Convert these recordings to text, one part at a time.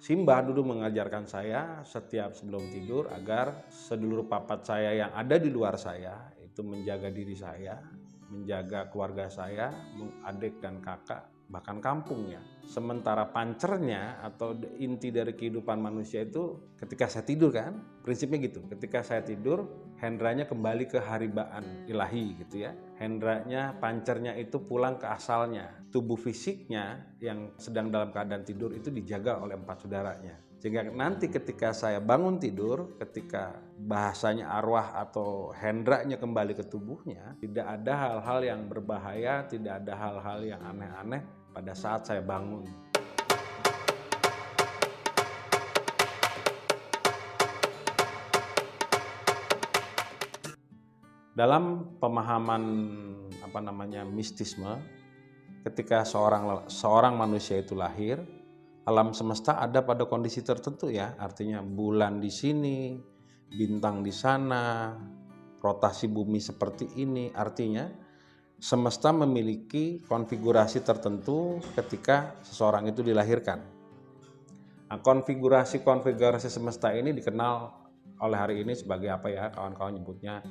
Simbah dulu mengajarkan saya setiap sebelum tidur agar sedulur papat saya yang ada di luar saya itu menjaga diri saya, menjaga keluarga saya, adik dan kakak, bahkan kampungnya. Sementara pancernya atau inti dari kehidupan manusia itu ketika saya tidur kan, prinsipnya gitu. Ketika saya tidur, hendranya kembali ke haribaan ilahi gitu ya. Hendranya, pancernya itu pulang ke asalnya. Tubuh fisiknya yang sedang dalam keadaan tidur itu dijaga oleh empat saudaranya. Sehingga nanti ketika saya bangun tidur, ketika bahasanya arwah atau hendranya kembali ke tubuhnya, tidak ada hal-hal yang berbahaya, tidak ada hal-hal yang aneh-aneh pada saat saya bangun. Dalam pemahaman mistisme, ketika seorang manusia itu lahir, alam semesta ada pada kondisi tertentu ya, artinya bulan di sini, bintang di sana, rotasi bumi seperti ini, artinya semesta memiliki konfigurasi tertentu ketika seseorang itu dilahirkan. Nah, konfigurasi semesta ini dikenal oleh hari ini sebagai apa ya, kawan-kawan nyebutnya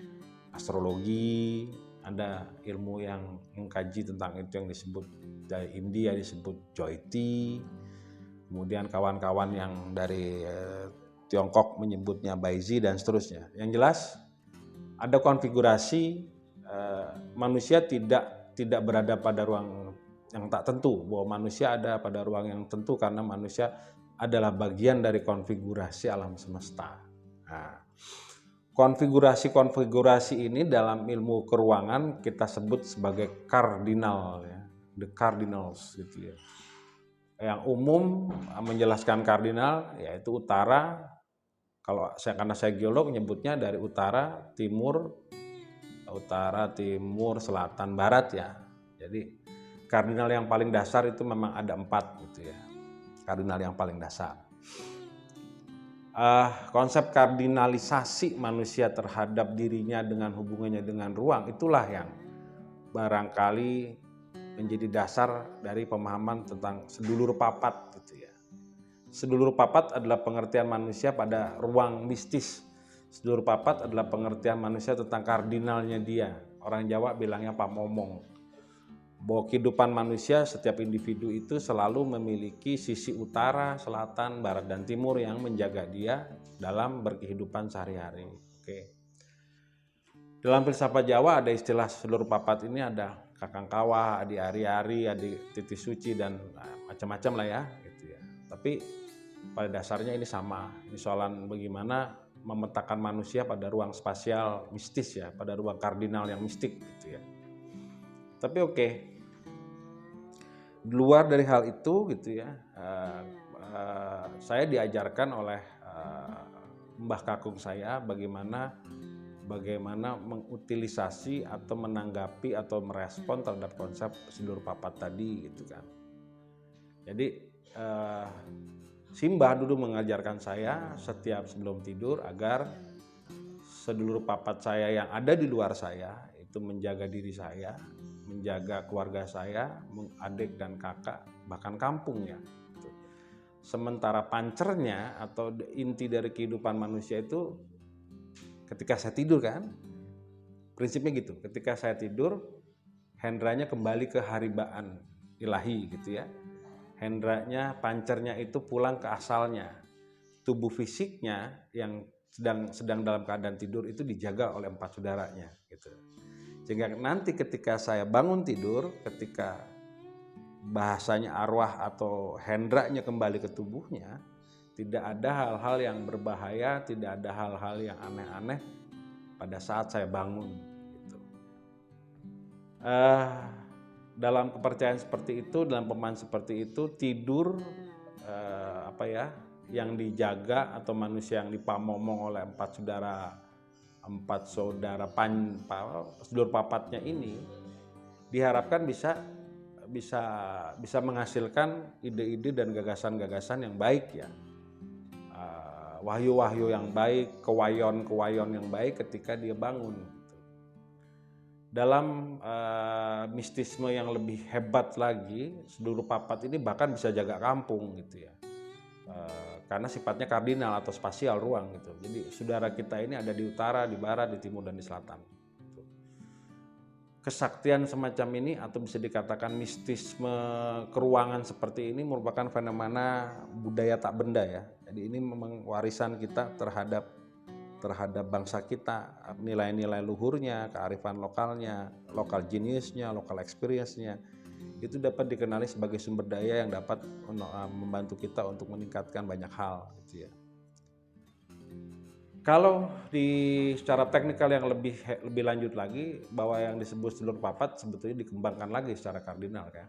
astrologi. Ada ilmu yang mengkaji tentang itu yang disebut dari India disebut Jyoiti. Kemudian kawan-kawan yang dari Tiongkok menyebutnya Baizi dan seterusnya. Yang jelas ada konfigurasi manusia tidak berada pada ruang yang tak tentu, bahwa manusia ada pada ruang yang tentu karena manusia adalah bagian dari konfigurasi alam semesta. Nah, konfigurasi ini dalam ilmu keruangan kita sebut sebagai kardinal ya, the cardinals gitu ya. Yang umum menjelaskan kardinal yaitu utara. Karena saya geolog nyebutnya dari utara, timur, selatan, barat ya. Jadi kardinal yang paling dasar itu memang ada 4 gitu ya. Kardinal yang paling dasar. Konsep kardinalisasi manusia terhadap dirinya dengan hubungannya dengan ruang, itulah yang barangkali menjadi dasar dari pemahaman tentang sedulur papat gitu ya. Sedulur papat adalah pengertian manusia pada ruang mistis. Sedulur papat adalah pengertian manusia tentang kardinalnya dia. Orang Jawa bilangnya pamomong. Bahwa kehidupan manusia, setiap individu itu selalu memiliki sisi utara, selatan, barat, dan timur yang menjaga dia dalam berkehidupan sehari-hari. Oke. Dalam filsafat Jawa ada istilah sedulur papat ini, ada kakang kawah, adi ari-ari, adi titi suci, dan macam-macam lah ya. Gitu ya. Tapi pada dasarnya ini sama. Ini soalan bagaimana memetakan manusia pada ruang spasial mistis ya, pada ruang kardinal yang mistik gitu ya. Tapi oke. Di luar dari hal itu gitu ya, saya diajarkan oleh Mbah Kakung saya bagaimana mengutilisasi atau menanggapi atau merespon terhadap konsep sedulur papat tadi gitu kan. Jadi Simbah dulu mengajarkan saya setiap sebelum tidur agar sedulur papat saya yang ada di luar saya itu menjaga diri saya, menjaga keluarga saya, adik dan kakak, bahkan kampungnya. Sementara pancernya atau inti dari kehidupan manusia itu ketika saya tidur kan, prinsipnya gitu. Ketika saya tidur, hendranya kembali ke haribaan ilahi gitu ya. Hendranya, pancernya itu pulang ke asalnya. Tubuh fisiknya yang sedang dalam keadaan tidur itu dijaga oleh 4 saudaranya gitu. Sehingga nanti ketika saya bangun tidur, ketika bahasanya arwah atau hendranya kembali ke tubuhnya, tidak ada hal-hal yang berbahaya, tidak ada hal-hal yang aneh-aneh pada saat saya bangun gitu. Dalam kepercayaan seperti itu, dalam pemahaman seperti itu, tidur yang dijaga atau manusia yang dipamomong oleh 4 saudara sedulur papatnya ini diharapkan bisa menghasilkan ide-ide dan gagasan-gagasan yang baik ya, wahyu-wahyu yang baik, kewayon-kewayon yang baik ketika dia bangun. Dalam mistisme yang lebih hebat lagi, sedulur papat ini bahkan bisa jaga kampung gitu ya. karena sifatnya kardinal atau spasial ruang gitu. Jadi saudara kita ini ada di utara, di barat, di timur, dan di selatan. Kesaktian semacam ini atau bisa dikatakan mistisme keruangan seperti ini merupakan fenomena budaya tak benda ya. Jadi ini memang warisan kita terhadap bangsa kita, nilai-nilai luhurnya, kearifan lokalnya, lokal geniusnya, lokal experience-nya, itu dapat dikenali sebagai sumber daya yang dapat membantu kita untuk meningkatkan banyak hal gitu ya. Kalau secara teknikal yang lebih lanjut lagi, bahwa yang disebut sedulur papat sebetulnya dikembangkan lagi secara kardinal ya.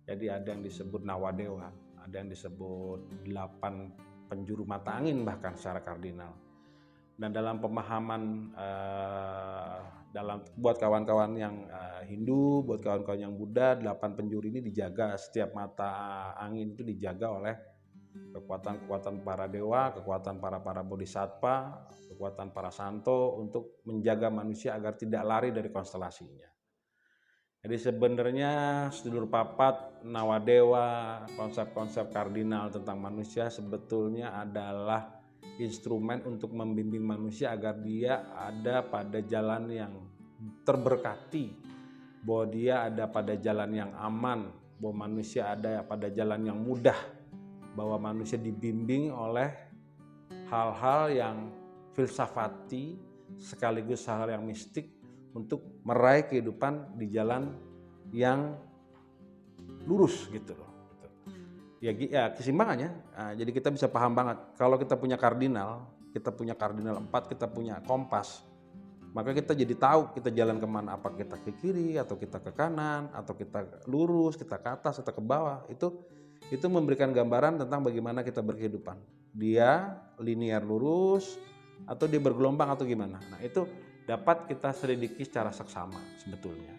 Jadi ada yang disebut nawadewa, ada yang disebut 8 penjuru mata angin bahkan secara kardinal. Dan dalam pemahaman buat kawan-kawan yang Hindu, buat kawan-kawan yang Buddha, 8 penjuru ini dijaga, setiap mata angin itu dijaga oleh kekuatan para dewa, kekuatan para bodhisattva, kekuatan para santo untuk menjaga manusia agar tidak lari dari konstelasinya. Jadi sebenarnya sedulur papat, nawadewa, konsep-konsep kardinal tentang manusia sebetulnya adalah instrumen untuk membimbing manusia agar dia ada pada jalan yang terberkati, bahwa dia ada pada jalan yang aman, bahwa manusia ada pada jalan yang mudah, bahwa manusia dibimbing oleh hal-hal yang filsafati sekaligus hal yang mistik untuk meraih kehidupan di jalan yang lurus gitu loh. Ya keseimbangannya. Nah, jadi kita bisa paham banget kalau kita punya kardinal 4, kita punya kompas, maka kita jadi tahu kita jalan kemana, apa kita ke kiri atau kita ke kanan atau kita lurus, kita ke atas atau ke bawah. Itu memberikan gambaran tentang bagaimana kita berkehidupan. Dia linear lurus atau dia bergelombang atau gimana. Nah itu dapat kita selidiki secara seksama sebetulnya.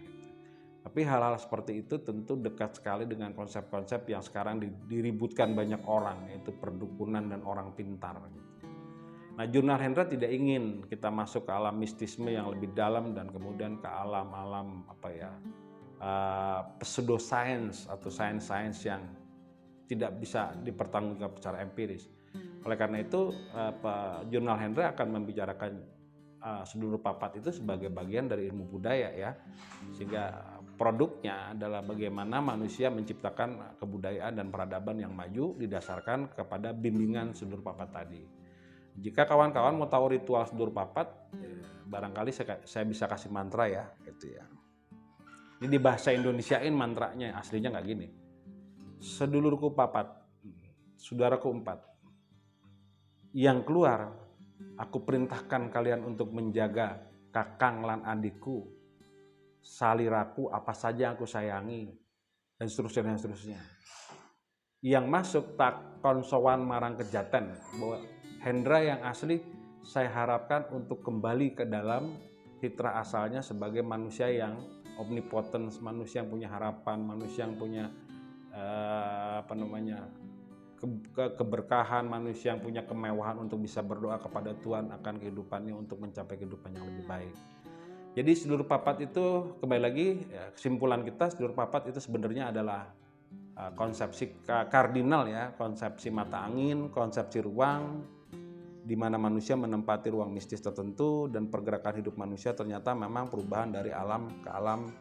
Tapi hal-hal seperti itu tentu dekat sekali dengan konsep-konsep yang sekarang diributkan banyak orang, yaitu perdukunan dan orang pintar. Nah, Jurnal Hendra tidak ingin kita masuk ke alam mistisme yang lebih dalam dan kemudian ke alam-alam pseudoscience atau sains-sains yang tidak bisa dipertanggungjawabkan secara empiris. Oleh karena itu, Jurnal Hendra akan membicarakan sedulur papat itu sebagai bagian dari ilmu budaya ya, sehingga produknya adalah bagaimana manusia menciptakan kebudayaan dan peradaban yang maju didasarkan kepada bimbingan sedulur papat tadi. Jika kawan-kawan mau tahu ritual sedulur papat, barangkali saya bisa kasih mantra ya, gitu ya. Ini di bahasa Indonesiain mantranya, aslinya nggak gini. Sedulurku papat, saudaraku 4, yang keluar, aku perintahkan kalian untuk menjaga kakang lan adikku, saliraku apa saja yang aku sayangi, dan seterusnya. Yang masuk tak konsowan marang kejaten, bahwa Hendra yang asli saya harapkan untuk kembali ke dalam fitrah asalnya sebagai manusia yang omnipotent, manusia yang punya harapan, manusia yang punya keberkahan, manusia yang punya kemewahan untuk bisa berdoa kepada Tuhan akan kehidupannya untuk mencapai kehidupan yang lebih baik. Jadi sedulur papat itu kembali lagi kesimpulan kita, sedulur papat itu sebenarnya adalah konsepsi kardinal ya, konsepsi mata angin, konsepsi ruang di mana manusia menempati ruang mistis tertentu dan pergerakan hidup manusia ternyata memang perubahan dari alam ke alam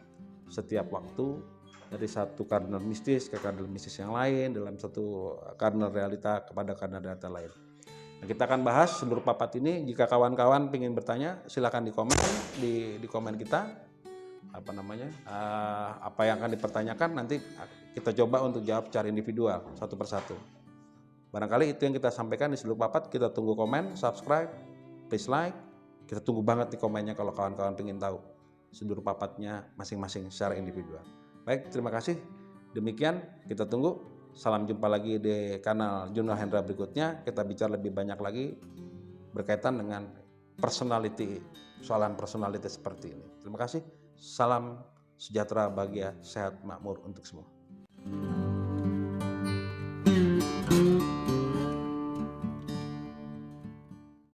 setiap waktu, dari satu kardinal mistis ke kardinal mistis yang lain, dalam satu kardinal realita kepada kardinal realita lain. Nah, kita akan bahas sedulur papat ini. Jika kawan-kawan ingin bertanya, silakan di komen kita apa yang akan dipertanyakan, nanti kita coba untuk jawab secara individual satu persatu. Barangkali itu yang kita sampaikan di sedulur papat. Kita tunggu komen, subscribe, please like. Kita tunggu banget di komennya kalau kawan-kawan ingin tahu sedulur papatnya masing-masing secara individual. Baik, terima kasih. Demikian kita tunggu. Salam jumpa lagi di kanal Jurnal Hendra berikutnya. Kita bicara lebih banyak lagi berkaitan dengan soalan personality seperti ini. Terima kasih. Salam sejahtera, bahagia, sehat, makmur untuk semua.